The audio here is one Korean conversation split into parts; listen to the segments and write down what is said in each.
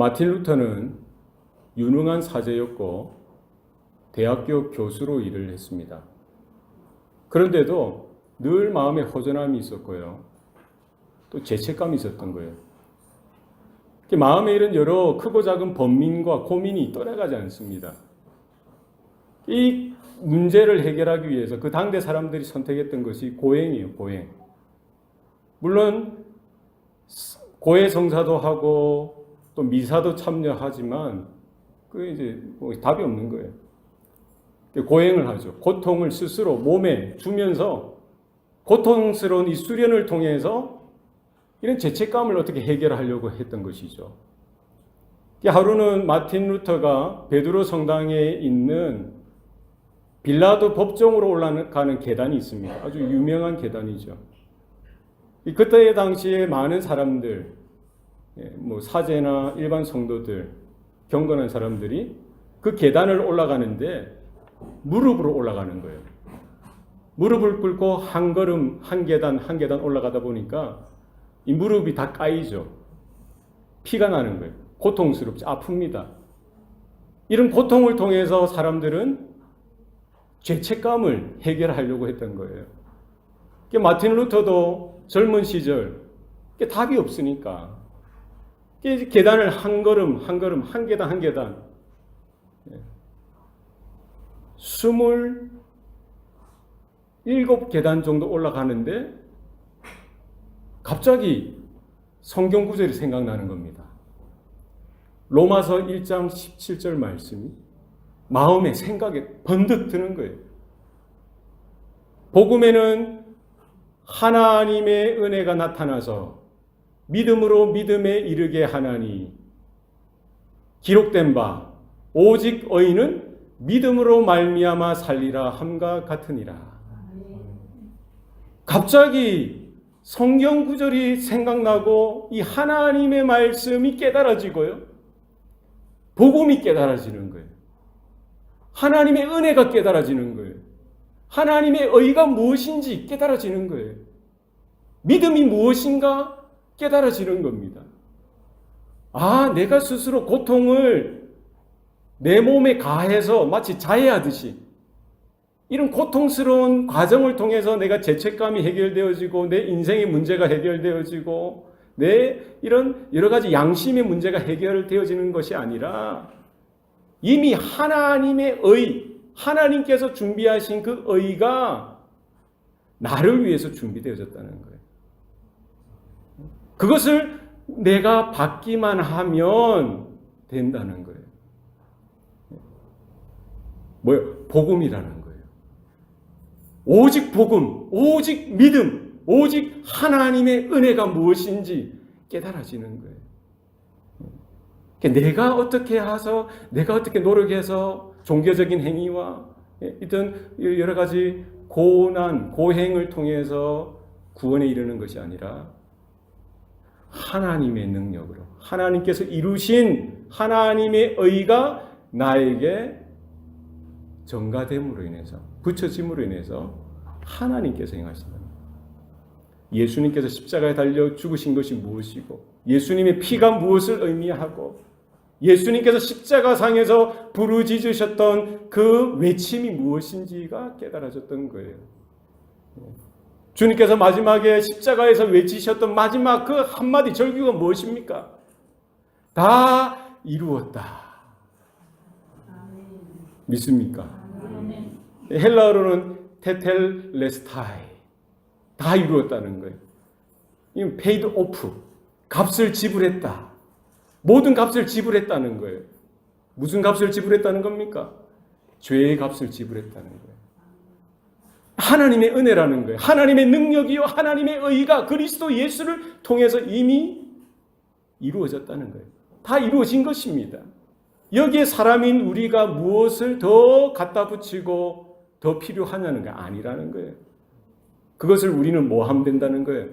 마틴 루터는 유능한 사제였고 대학교 교수로 일을 했습니다. 그런데도 늘 마음에 허전함이 있었고요. 또 죄책감이 있었던 거예요. 마음에 이런 여러 크고 작은 번민과 고민이 떠나가지 않습니다. 이 문제를 해결하기 위해서 그 당대 사람들이 선택했던 것이 고행이에요. 고행. 물론 고해 성사도 하고 또 미사도 참여하지만 그 이제 뭐 답이 없는 거예요. 고행을 하죠. 고통을 스스로 몸에 주면서 고통스러운 이 수련을 통해서 이런 죄책감을 어떻게 해결하려고 했던 것이죠. 하루는 마틴 루터가 베드로 성당에 있는 빌라도 법정으로 올라가는 계단이 있습니다. 아주 유명한 계단이죠. 그때 당시에 많은 사람들, 뭐 사제나 일반 성도들, 경건한 사람들이 그 계단을 올라가는데 무릎으로 올라가는 거예요. 무릎을 꿇고 한 걸음, 한 계단, 한 계단 올라가다 보니까 이 무릎이 다 까이죠. 피가 나는 거예요. 고통스럽죠. 아픕니다. 이런 고통을 통해서 사람들은 죄책감을 해결하려고 했던 거예요. 마틴 루터도 젊은 시절 답이 없으니까 계단을 한 걸음, 한 걸음, 한 계단, 한 계단 27계단 정도 올라가는데 갑자기 성경 구절이 생각나는 겁니다. 로마서 1장 17절 말씀이 마음에 생각에 번뜩 드는 거예요. 복음에는 하나님의 은혜가 나타나서 믿음으로 믿음에 이르게 하나니 기록된 바 오직 의인은 믿음으로 말미암아 살리라 함과 같으니라. 갑자기 성경 구절이 생각나고 이 하나님의 말씀이 깨달아지고요. 복음이 깨달아지는 거예요. 하나님의 은혜가 깨달아지는 거예요. 하나님의 의가 무엇인지 깨달아지는 거예요. 믿음이 무엇인가 깨달아지는 겁니다. 아, 내가 스스로 고통을 내 몸에 가해서 마치 자해하듯이 이런 고통스러운 과정을 통해서 내가 죄책감이 해결되어지고 내 인생의 문제가 해결되어지고 내 이런 여러 가지 양심의 문제가 해결되어지는 것이 아니라 이미 하나님의 의, 하나님께서 준비하신 그 의가 나를 위해서 준비되어졌다는 거예요. 그것을 내가 받기만 하면 된다는 거예요. 뭐예요? 복음이라는 거예요. 오직 복음, 오직 믿음, 오직 하나님의 은혜가 무엇인지 깨달아지는 거예요. 내가 어떻게 해서, 내가 어떻게 노력해서 종교적인 행위와 이런 여러 가지 고난, 고행을 통해서 구원에 이르는 것이 아니라 하나님의 능력으로, 하나님께서 이루신 하나님의 의가 나에게 전가됨으로 인해서, 붙여짐으로 인해서 하나님께서 행하신다. 예수님께서 십자가에 달려 죽으신 것이 무엇이고, 예수님의 피가 무엇을 의미하고, 예수님께서 십자가상에서 부르짖으셨던 그 외침이 무엇인지가 깨달아졌던 거예요. 주님께서 마지막에 십자가에서 외치셨던 마지막 그 한마디 절규가 무엇입니까? 다 이루었다. 믿습니까? 헬라어로는 테텔레스타이, 다 이루었다는 거예요. 이건 paid off, 값을 지불했다. 모든 값을 지불했다는 거예요. 무슨 값을 지불했다는 겁니까? 죄의 값을 지불했다는 거예요. 하나님의 은혜라는 거예요. 하나님의 능력이요 하나님의 의가 그리스도 예수를 통해서 이미 이루어졌다는 거예요. 다 이루어진 것입니다. 여기에 사람인 우리가 무엇을 더 갖다 붙이고 더 필요하냐는 게 아니라는 거예요. 그것을 우리는 뭐 하면 된다는 거예요?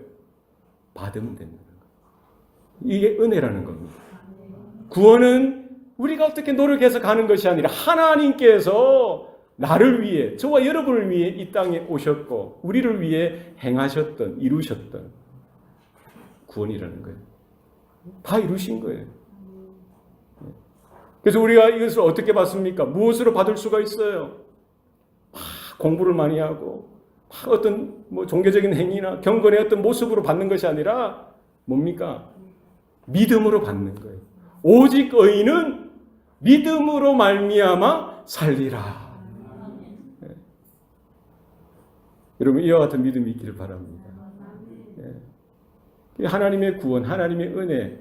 받으면 된다는 거예요. 이게 은혜라는 겁니다. 구원은 우리가 어떻게 노력해서 가는 것이 아니라 하나님께서 나를 위해, 저와 여러분을 위해 이 땅에 오셨고 우리를 위해 행하셨던, 이루셨던 구원이라는 거예요. 다 이루신 거예요. 그래서 우리가 이것을 어떻게 받습니까? 무엇으로 받을 수가 있어요? 공부를 많이 하고 어떤 종교적인 행위나 경건의 어떤 모습으로 받는 것이 아니라 뭡니까? 믿음으로 받는 거예요. 오직 의인은 믿음으로 말미암아 살리라. 네. 여러분 이와 같은 믿음이 있기를 바랍니다. 네. 하나님의 구원, 하나님의 은혜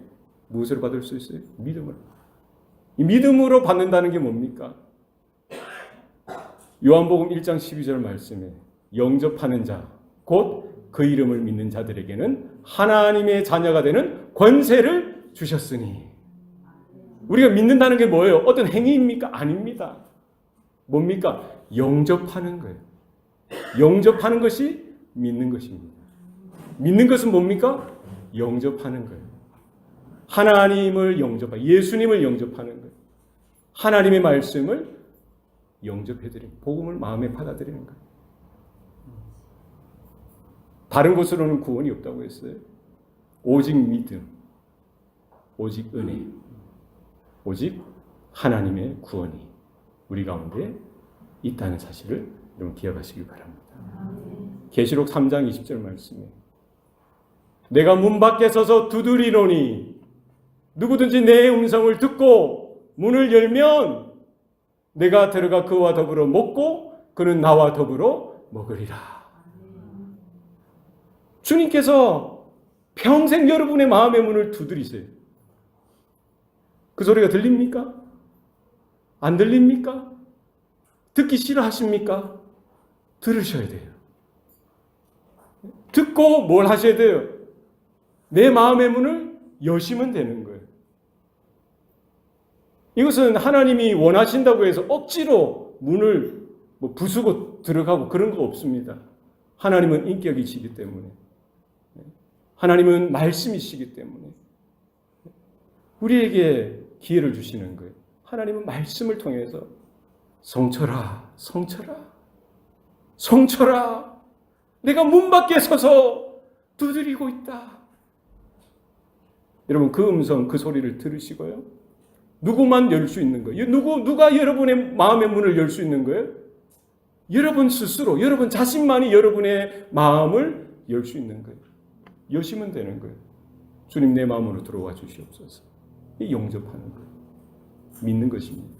무엇으로 받을 수 있어요? 믿음으로. 이 믿음으로 받는다는 게 뭡니까? 요한복음 1장 12절 말씀에 영접하는 자, 곧 그 이름을 믿는 자들에게는 하나님의 자녀가 되는 권세를 주셨으니. 우리가 믿는다는 게 뭐예요? 어떤 행위입니까? 아닙니다. 뭡니까? 영접하는 거예요. 영접하는 것이 믿는 것입니다. 믿는 것은 뭡니까? 영접하는 거예요. 하나님을 영접하는, 예수님을 영접하는 거예요. 하나님의 말씀을 영접해드리는, 복음을 마음에 받아들이는 거예요. 다른 곳으로는 구원이 없다고 했어요. 오직 믿음, 오직 은혜, 오직 하나님의 구원이 우리 가운데 있다는 사실을 여러분 기억하시길 바랍니다. 계시록 3장 20절 말씀에 내가 문 밖에 서서 두드리노니 누구든지 내 음성을 듣고 문을 열면 내가 들어가 그와 더불어 먹고 그는 나와 더불어 먹으리라. 주님께서 평생 여러분의 마음의 문을 두드리세요. 그 소리가 들립니까? 안 들립니까? 듣기 싫어하십니까? 들으셔야 돼요. 듣고 뭘 하셔야 돼요? 내 마음의 문을 여시면 되는 거예요. 이것은 하나님이 원하신다고 해서 억지로 문을 부수고 들어가고 그런 거 없습니다. 하나님은 인격이시기 때문에, 하나님은 말씀이시기 때문에 우리에게 기회를 주시는 거예요. 하나님은 말씀을 통해서 성철아, 성철아, 성철아, 내가 문 밖에 서서 두드리고 있다. 여러분 그 음성, 그 소리를 들으시고요. 누구만 열 수 있는 거예요? 누가 여러분의 마음의 문을 열 수 있는 거예요? 여러분 스스로, 여러분 자신만이 여러분의 마음을 열 수 있는 거예요. 여시면 되는 거예요. 주님 내 마음으로 들어와 주시옵소서. 이 용접하는 거예요. 믿는 것입니다.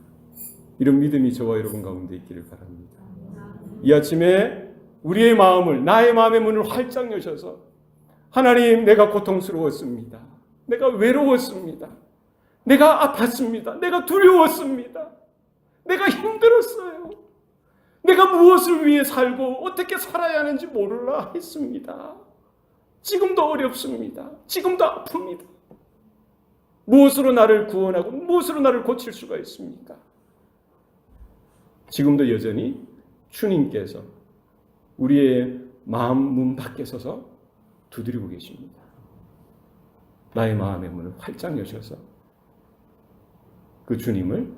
이런 믿음이 저와 여러분 가운데 있기를 바랍니다. 이 아침에 우리의 마음을, 나의 마음의 문을 활짝 여셔서 하나님 내가 고통스러웠습니다. 내가 외로웠습니다. 내가 아팠습니다. 내가 두려웠습니다. 내가 힘들었어요. 내가 무엇을 위해 살고 어떻게 살아야 하는지 몰라 했습니다. 지금도 어렵습니다. 지금도 아픕니다. 무엇으로 나를 구원하고 무엇으로 나를 고칠 수가 있습니까? 지금도 여전히 주님께서 우리의 마음 문 밖에 서서 두드리고 계십니다. 나의 마음의 문을 활짝 여셔서 그 주님을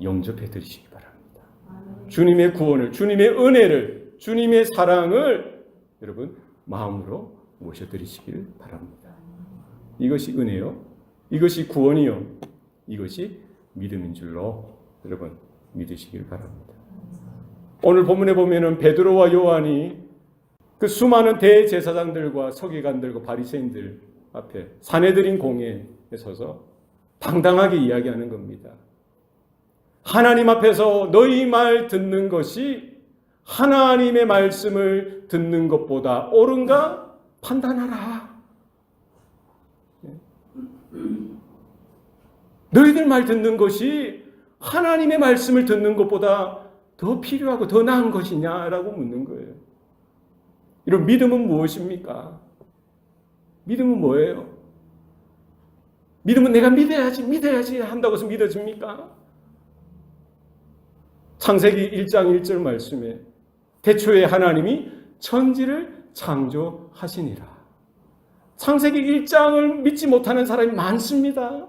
영접해 드리시기 바랍니다. 주님의 구원을, 주님의 은혜를, 주님의 사랑을 여러분 마음으로 모셔드리시길 바랍니다. 이것이 은혜요, 이것이 구원이요, 이것이 믿음인 줄로 여러분 믿으시길 바랍니다. 오늘 본문에 보면은 베드로와 요한이 그 수많은 대제사장들과 서기관들과 바리새인들 앞에 사내들인 공회에 서서 당당하게 이야기하는 겁니다. 하나님 앞에서 너희 말 듣는 것이 하나님의 말씀을 듣는 것보다 옳은가 판단하라. 너희들 말 듣는 것이 하나님의 말씀을 듣는 것보다 더 필요하고 더 나은 것이냐라고 묻는 거예요. 이런 믿음은 무엇입니까? 믿음은 뭐예요? 믿음은 내가 믿어야지 한다고 해서 믿어집니까? 창세기 1장 1절 말씀에 태초에 하나님이 천지를 창조하시니라. 창세기 1장을 믿지 못하는 사람이 많습니다.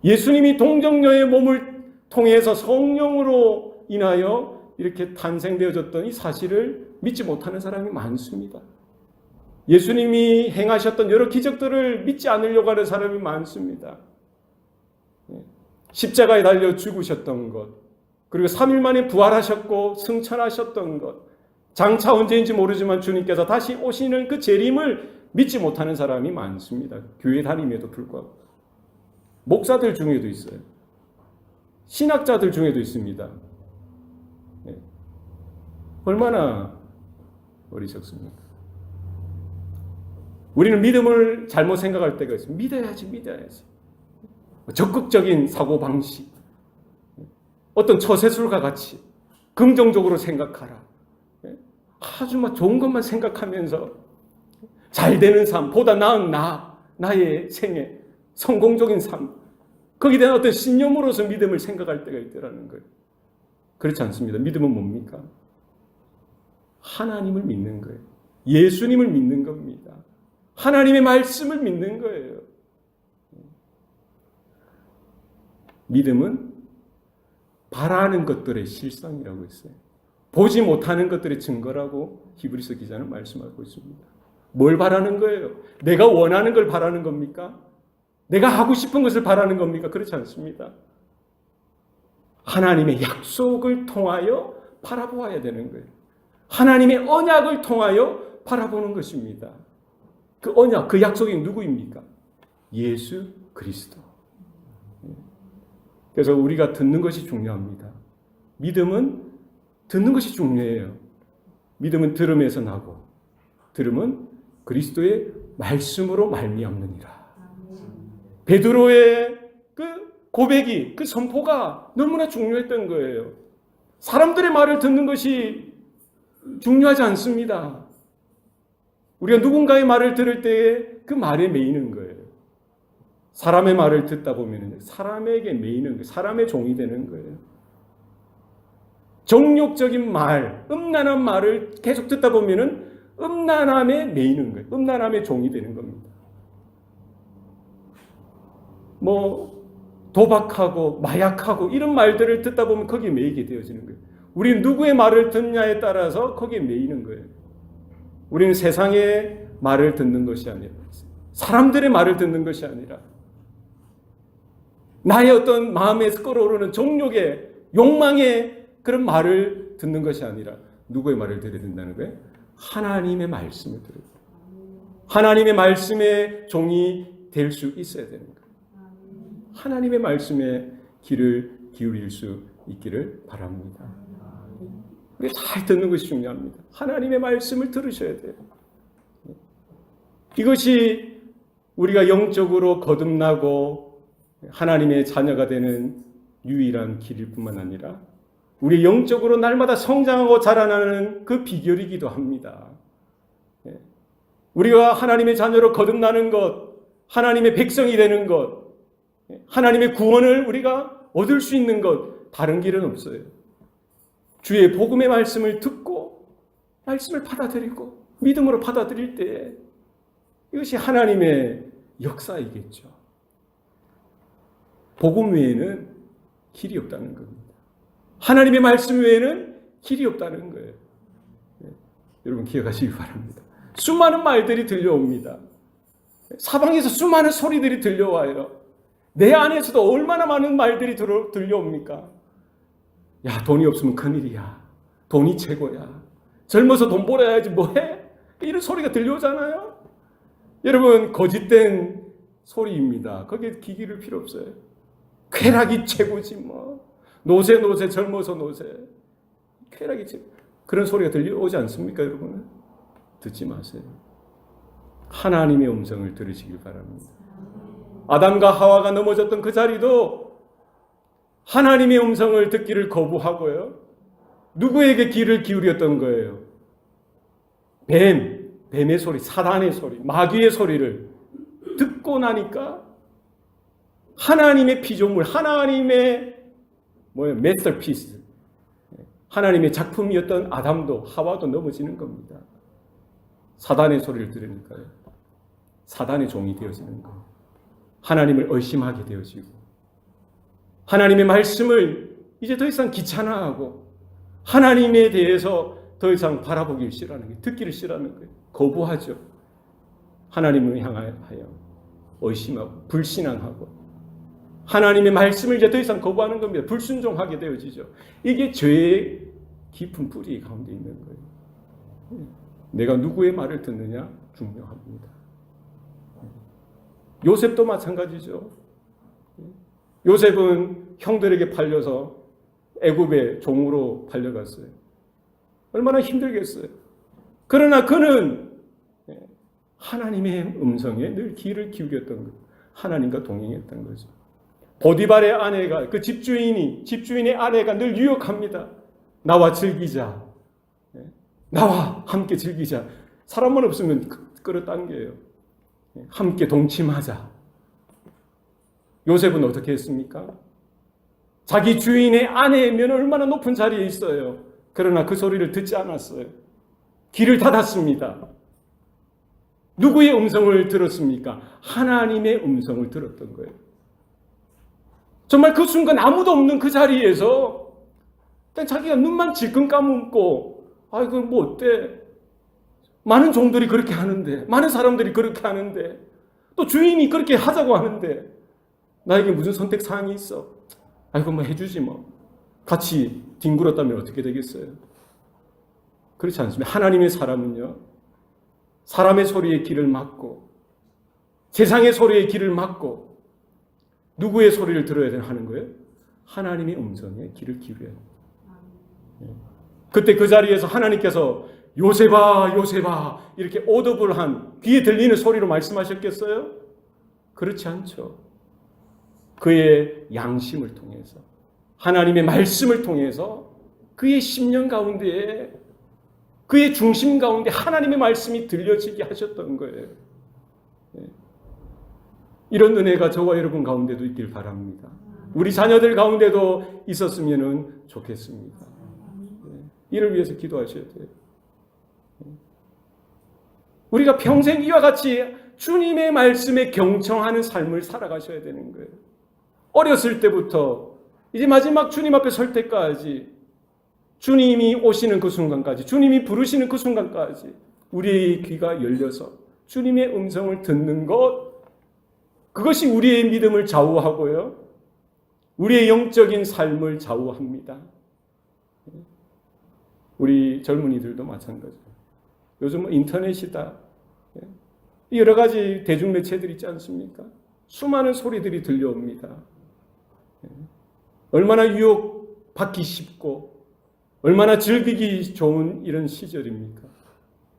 예수님이 동정녀의 몸을 통해서 성령으로 인하여 이렇게 탄생되어졌던 이 사실을 믿지 못하는 사람이 많습니다. 예수님이 행하셨던 여러 기적들을 믿지 않으려고 하는 사람이 많습니다. 십자가에 달려 죽으셨던 것, 그리고 3일 만에 부활하셨고 승천하셨던 것, 장차 언제인지 모르지만 주님께서 다시 오시는 그 재림을 믿지 못하는 사람이 많습니다. 교회 다님에도 불구하고. 목사들 중에도 있어요. 신학자들 중에도 있습니다. 네. 얼마나 어리석습니까? 우리는 믿음을 잘못 생각할 때가 있습니다. 믿어야지. 적극적인 사고방식, 어떤 처세술과 같이 긍정적으로 생각하라. 아주 좋은 것만 생각하면서 잘 되는 삶, 보다 나은 나의 생애, 성공적인 삶, 거기에 대한 어떤 신념으로서 믿음을 생각할 때가 있더라는 거예요. 그렇지 않습니다. 믿음은 뭡니까? 하나님을 믿는 거예요. 예수님을 믿는 겁니다. 하나님의 말씀을 믿는 거예요. 믿음은 바라는 것들의 실상이라고 했어요. 보지 못하는 것들의 증거라고 히브리서 기자는 말씀하고 있습니다. 뭘 바라는 거예요? 내가 원하는 걸 바라는 겁니까? 내가 하고 싶은 것을 바라는 겁니까? 그렇지 않습니다. 하나님의 약속을 통하여 바라보아야 되는 거예요. 하나님의 언약을 통하여 바라보는 것입니다. 그 언약, 그 약속이 누구입니까? 예수 그리스도. 그래서 우리가 듣는 것이 중요합니다. 믿음은 듣는 것이 중요해요. 믿음은 들음에서 나고, 들음은 그리스도의 말씀으로 말미암느니라. 베드로의 그 고백이, 그 선포가 너무나 중요했던 거예요. 사람들의 말을 듣는 것이 중요하지 않습니다. 우리가 누군가의 말을 들을 때에 그 말에 매이는 거예요. 사람의 말을 듣다 보면 사람에게 매이는 거예요. 사람의 종이 되는 거예요. 정욕적인 말, 음란한 말을 계속 듣다 보면 음란함에 매이는 거예요. 음란함의 종이 되는 겁니다. 도박하고 마약하고 이런 말들을 듣다 보면 거기에 매이게 되어지는 거예요. 우리는 누구의 말을 듣냐에 따라서 거기에 매이는 거예요. 우리는 세상의 말을 듣는 것이 아니라, 사람들의 말을 듣는 것이 아니라, 나의 어떤 마음에서 끓어오르는 정욕의, 욕망의 그런 말을 듣는 것이 아니라 누구의 말을 들어야 된다는 거예요? 하나님의 말씀을 들어야 돼요. 하나님의 말씀의 종이 될 수 있어야 되는 거예요. 하나님의 말씀에 귀를 기울일 수 있기를 바랍니다. 우리가 잘 듣는 것이 중요합니다. 하나님의 말씀을 들으셔야 돼요. 이것이 우리가 영적으로 거듭나고 하나님의 자녀가 되는 유일한 길일 뿐만 아니라 우리 영적으로 날마다 성장하고 자라나는 그 비결이기도 합니다. 우리가 하나님의 자녀로 거듭나는 것, 하나님의 백성이 되는 것, 하나님의 구원을 우리가 얻을 수 있는 것, 다른 길은 없어요. 주의 복음의 말씀을 듣고 말씀을 받아들이고 믿음으로 받아들일 때 이것이 하나님의 역사이겠죠. 복음 외에는 길이 없다는 겁니다. 하나님의 말씀 외에는 길이 없다는 거예요. 여러분 기억하시기 바랍니다. 수많은 말들이 들려옵니다. 사방에서 수많은 소리들이 들려와요. 내 안에서도 얼마나 많은 말들이 들려옵니까? 야, 돈이 없으면 큰일이야. 돈이 최고야. 젊어서 돈 벌어야지 뭐해? 이런 소리가 들려오잖아요. 여러분 거짓된 소리입니다. 거기에 귀 기를 필요 없어요. 쾌락이 최고지 뭐. 노세 젊어서 노세. 쾌락이 최고. 그런 소리가 들려오지 않습니까 여러분? 듣지 마세요. 하나님의 음성을 들으시길 바랍니다. 아담과 하와가 넘어졌던 그 자리도 하나님의 음성을 듣기를 거부하고요. 누구에게 귀를 기울였던 거예요? 뱀의 소리, 사단의 소리, 마귀의 소리를 듣고 나니까 하나님의 피조물, 하나님의 마스터피스, 하나님의 작품이었던 아담도 하와도 넘어지는 겁니다. 사단의 소리를 들으니까요. 사단의 종이 되어지는 거예요. 하나님을 의심하게 되어지고 하나님의 말씀을 이제 더 이상 귀찮아하고 하나님에 대해서 더 이상 바라보기 싫어하는 거예요. 듣기를 싫어하는 거예요. 거부하죠. 하나님을 향하여 의심하고 불신앙하고 하나님의 말씀을 이제 더 이상 거부하는 겁니다. 불순종하게 되어지죠. 이게 죄의 깊은 뿌리 가운데 있는 거예요. 내가 누구의 말을 듣느냐 중요합니다. 요셉도 마찬가지죠. 요셉은 형들에게 팔려서 애굽의 종으로 팔려갔어요. 얼마나 힘들겠어요. 그러나 그는 하나님의 음성에 늘 귀를 기울였던 거예요. 하나님과 동행했던 거죠. 보디발의 아내가, 그 집주인의 아내가 늘 유혹합니다. 나와 즐기자. 나와 함께 즐기자. 사람만 없으면 끌어당겨요. 함께 동침하자. 요셉은 어떻게 했습니까? 자기 주인의 아내면 얼마나 높은 자리에 있어요. 그러나 그 소리를 듣지 않았어요. 귀를 닫았습니다. 누구의 음성을 들었습니까? 하나님의 음성을 들었던 거예요. 정말 그 순간 아무도 없는 그 자리에서 자기가 눈만 질끈 감고 아이고 뭐 어때? 많은 종들이 그렇게 하는데, 많은 사람들이 그렇게 하는데, 또 주인이 그렇게 하자고 하는데 나에게 무슨 선택 사항이 있어? 아이고 뭐 해주지 뭐. 같이 뒹굴었다면 어떻게 되겠어요? 그렇지 않습니다. 하나님의 사람은요, 사람의 소리에 귀를 막고 세상의 소리에 귀를 막고 누구의 소리를 들어야 하는 거예요? 하나님의 음성에 귀를 기울여야 합니다. 그때 그 자리에서 하나님께서 요셉아 요셉아 이렇게 오더블한 귀에 들리는 소리로 말씀하셨겠어요? 그렇지 않죠. 그의 양심을 통해서 하나님의 말씀을 통해서 그의 심령 가운데에 그의 중심 가운데 하나님의 말씀이 들려지게 하셨던 거예요. 이런 은혜가 저와 여러분 가운데도 있길 바랍니다. 우리 자녀들 가운데도 있었으면 좋겠습니다. 이를 위해서 기도하셔야 돼요. 우리가 평생 이와 같이 주님의 말씀에 경청하는 삶을 살아가셔야 되는 거예요. 어렸을 때부터 이제 마지막 주님 앞에 설 때까지, 주님이 오시는 그 순간까지, 주님이 부르시는 그 순간까지 우리의 귀가 열려서 주님의 음성을 듣는 것, 그것이 우리의 믿음을 좌우하고요, 우리의 영적인 삶을 좌우합니다. 우리 젊은이들도 마찬가지예요. 요즘은 인터넷이다, 여러 가지 대중매체들 있지 않습니까? 수많은 소리들이 들려옵니다. 얼마나 유혹받기 쉽고 얼마나 즐기기 좋은 이런 시절입니까?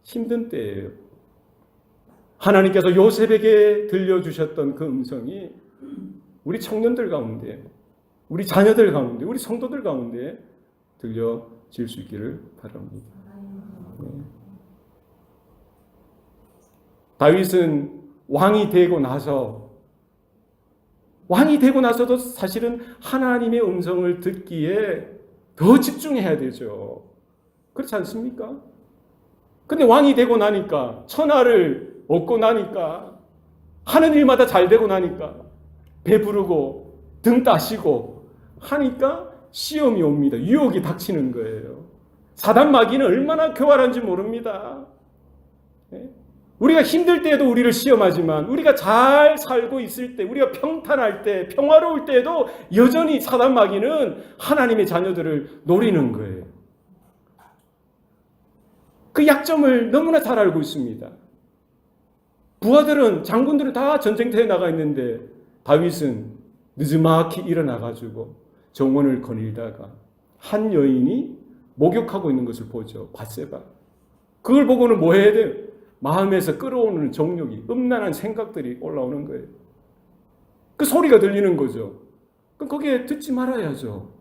힘든 때예요. 하나님께서 요셉에게 들려주셨던 그 음성이 우리 청년들 가운데, 우리 자녀들 가운데, 우리 성도들 가운데 들려질 수 있기를 바랍니다. 네. 다윗은 왕이 되고 나서도 사실은 하나님의 음성을 듣기에 더 집중해야 되죠. 그렇지 않습니까? 근데 왕이 되고 나니까, 천하를 얻고 나니까, 하는 일마다 잘 되고 나니까, 배부르고 등 따시고 하니까 시험이 옵니다. 유혹이 닥치는 거예요. 사단 마귀는 얼마나 교활한지 모릅니다. 우리가 힘들 때에도 우리를 시험하지만, 우리가 잘 살고 있을 때, 우리가 평탄할 때, 평화로울 때에도 여전히 사단 마귀는 하나님의 자녀들을 노리는 거예요. 그 약점을 너무나 잘 알고 있습니다. 부하들은, 장군들은 다 전쟁터에 나가 있는데 다윗은 늦지막히 일어나가지고 정원을 거닐다가 한 여인이 목욕하고 있는 것을 보죠. 밧세바. 그걸 보고는 뭐 해야 돼요? 마음에서 끌어오는 정욕이, 음란한 생각들이 올라오는 거예요. 그 소리가 들리는 거죠. 그럼 거기에 듣지 말아야죠.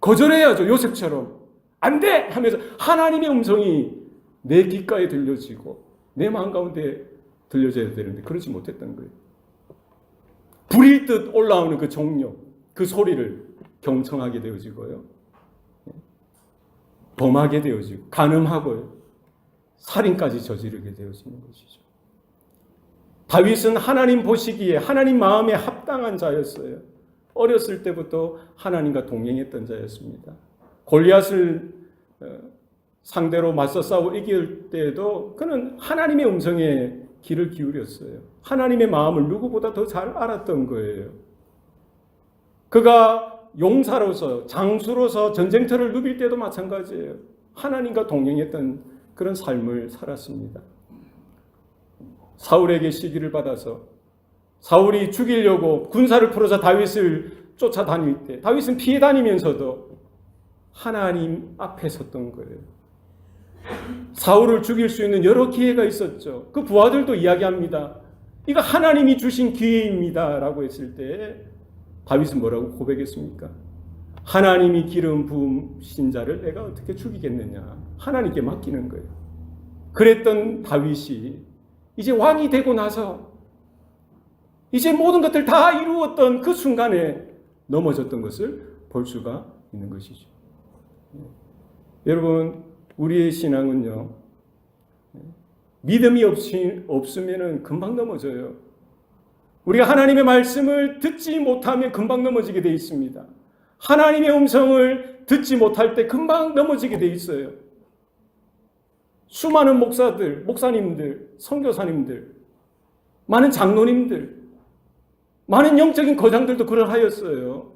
거절해야죠. 요셉처럼. 안 돼! 하면서 하나님의 음성이 내 귓가에 들려지고 내 마음 가운데 들려져야 되는데 그러지 못했던 거예요. 불일 듯 올라오는 그 정욕, 그 소리를 경청하게 되어지고요, 범하게 되어지고 간음하고요, 살인까지 저지르게 되어지는 것이죠. 다윗은 하나님 보시기에 하나님 마음에 합당한 자였어요. 어렸을 때부터 하나님과 동행했던 자였습니다. 골리앗을 상대로 맞서 싸워 이길 때에도 그는 하나님의 음성에 귀를 기울였어요. 하나님의 마음을 누구보다 더 잘 알았던 거예요. 그가 용사로서 장수로서 전쟁터를 누빌 때도 마찬가지예요. 하나님과 동행했던 그런 삶을 살았습니다. 사울에게 시기를 받아서 사울이 죽이려고 군사를 풀어서 다윗을 쫓아다닐 때 다윗은 피해 다니면서도 하나님 앞에 섰던 거예요. 사울을 죽일 수 있는 여러 기회가 있었죠. 그 부하들도 이야기합니다. 이거 하나님이 주신 기회입니다 라고 했을 때 다윗은 뭐라고 고백했습니까? 하나님이 기름 부으신 자를 내가 어떻게 죽이겠느냐. 하나님께 맡기는 거예요. 그랬던 다윗이 이제 왕이 되고 나서 이제 모든 것들 다 이루었던 그 순간에 넘어졌던 것을 볼 수가 있는 것이죠. 여러분, 우리의 신앙은요, 믿음이 없으면 금방 넘어져요. 우리가 하나님의 말씀을 듣지 못하면 금방 넘어지게 되어 있습니다. 하나님의 음성을 듣지 못할 때 금방 넘어지게 되어 있어요. 수많은 목사들, 목사님들, 선교사님들, 많은 장로님들, 많은 영적인 거장들도 그러하였어요.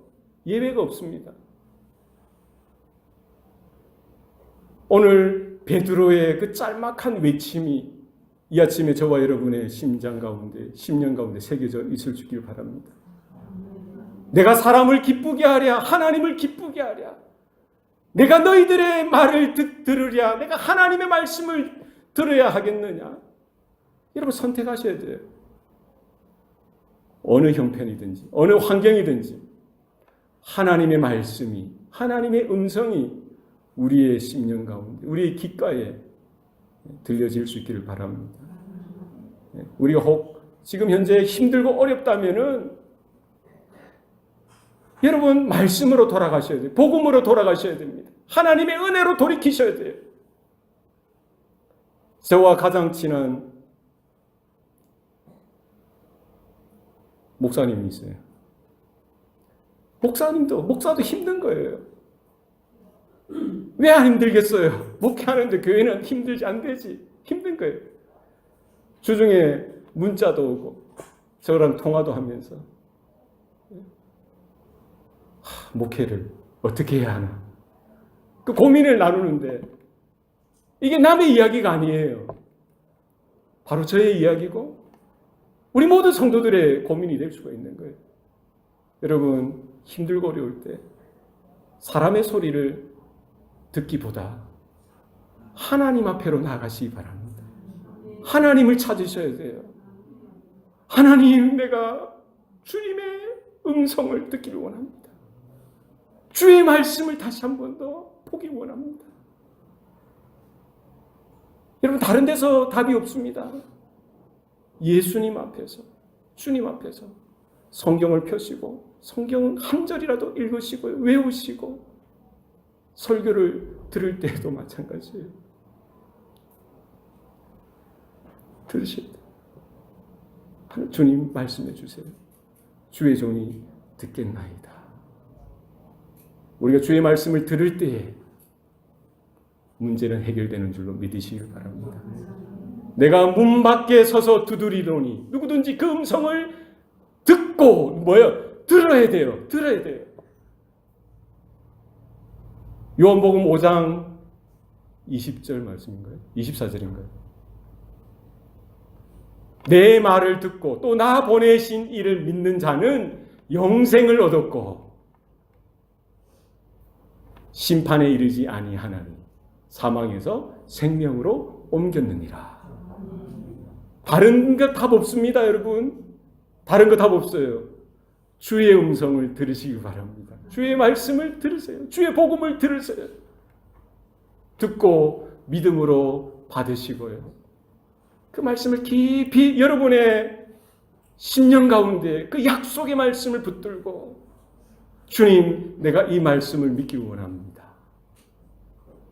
예외가 없습니다. 오늘 베드로의 그 짤막한 외침이 이 아침에 저와 여러분의 심장 가운데, 심령 가운데 새겨져 있을 줄 바랍니다. 내가 사람을 기쁘게 하랴, 하나님을 기쁘게 하랴. 내가 너희들의 말을 들으랴, 내가 하나님의 말씀을 들어야 하겠느냐. 여러분 선택하셔야 돼요. 어느 형편이든지, 어느 환경이든지 하나님의 말씀이, 하나님의 음성이 우리의 심령 가운데, 우리의 귓가에 들려질 수 있기를 바랍니다. 우리가 혹 지금 현재 힘들고 어렵다면은 여러분 말씀으로 돌아가셔야 돼요. 복음으로 돌아가셔야 됩니다. 하나님의 은혜로 돌이키셔야 돼요. 저와 가장 친한 목사님이 있어요. 목사도 힘든 거예요. 왜 안 힘들겠어요? 목회하는데 교회는 힘들지 안 되지. 힘든 거예요. 주중에 문자도 오고 저랑 통화도 하면서 목회를 어떻게 해야 하나. 그 고민을 나누는데 이게 남의 이야기가 아니에요. 바로 저의 이야기고 우리 모든 성도들의 고민이 될 수가 있는 거예요. 여러분 힘들고 어려울 때 사람의 소리를 듣기보다 하나님 앞에로 나아가시기 바랍니다. 하나님을 찾으셔야 돼요. 하나님, 내가 주님의 음성을 듣기를 원합니다. 주의 말씀을 다시 한 번 더 보기 원합니다. 여러분 다른 데서 답이 없습니다. 예수님 앞에서, 주님 앞에서 성경을 펴시고 성경 한 절이라도 읽으시고 외우시고 설교를 들을 때도 마찬가지예요. 들으실 때 주님 말씀해 주세요. 주의 종이 듣겠나이다. 우리가 주의 말씀을 들을 때에 문제는 해결되는 줄로 믿으시길 바랍니다. 내가 문 밖에 서서 두드리노니 누구든지 그 음성을 듣고 들어야 돼요. 들어야 돼요. 요한복음 5장 20절 말씀인가요? 24절인가요? 내 말을 듣고 또 나 보내신 이를 믿는 자는 영생을 얻었고 심판에 이르지 아니하나니 사망에서 생명으로 옮겼느니라. 다른 거 답 없습니다, 여러분. 다른 거 답 없어요. 주의 음성을 들으시기 바랍니다. 주의 말씀을 들으세요. 주의 복음을 들으세요. 듣고 믿음으로 받으시고요. 그 말씀을 깊이 여러분의 심령 가운데 그 약속의 말씀을 붙들고 주님, 내가 이 말씀을 믿기 원합니다.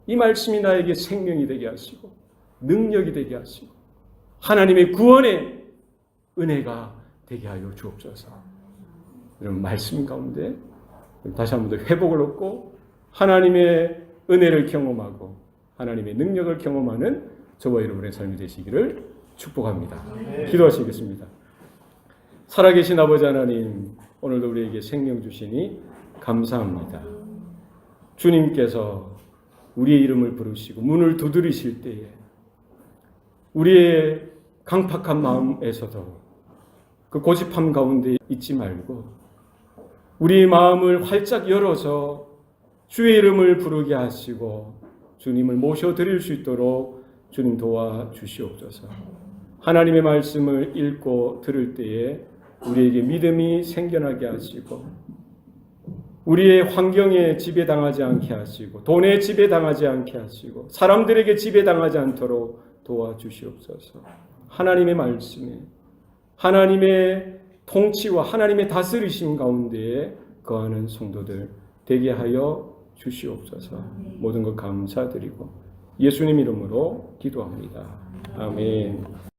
이 말씀이 나에게 생명이 되게 하시고 능력이 되게 하시고 하나님의 구원의 은혜가 되게 하여 주옵소서. 여러분 말씀 가운데 다시 한 번 더 회복을 얻고 하나님의 은혜를 경험하고 하나님의 능력을 경험하는 저와 여러분의 삶이 되시기를 축복합니다. 기도하시겠습니다. 살아계신 아버지 하나님, 오늘도 우리에게 생명 주시니 감사합니다. 주님께서 우리의 이름을 부르시고 문을 두드리실 때에 우리의 강팍한 마음에서도 그 고집함 가운데 있지 말고 우리의 마음을 활짝 열어서 주의 이름을 부르게 하시고 주님을 모셔드릴 수 있도록 주님 도와주시옵소서. 하나님의 말씀을 읽고 들을 때에 우리에게 믿음이 생겨나게 하시고 우리의 환경에 지배당하지 않게 하시고 돈에 지배당하지 않게 하시고 사람들에게 지배당하지 않도록 도와주시옵소서. 하나님의 말씀에 하나님의 통치와 하나님의 다스리심 가운데에 거하는 성도들 되게 하여 주시옵소서. 모든 것 감사드리고 예수님 이름으로 기도합니다. 아멘.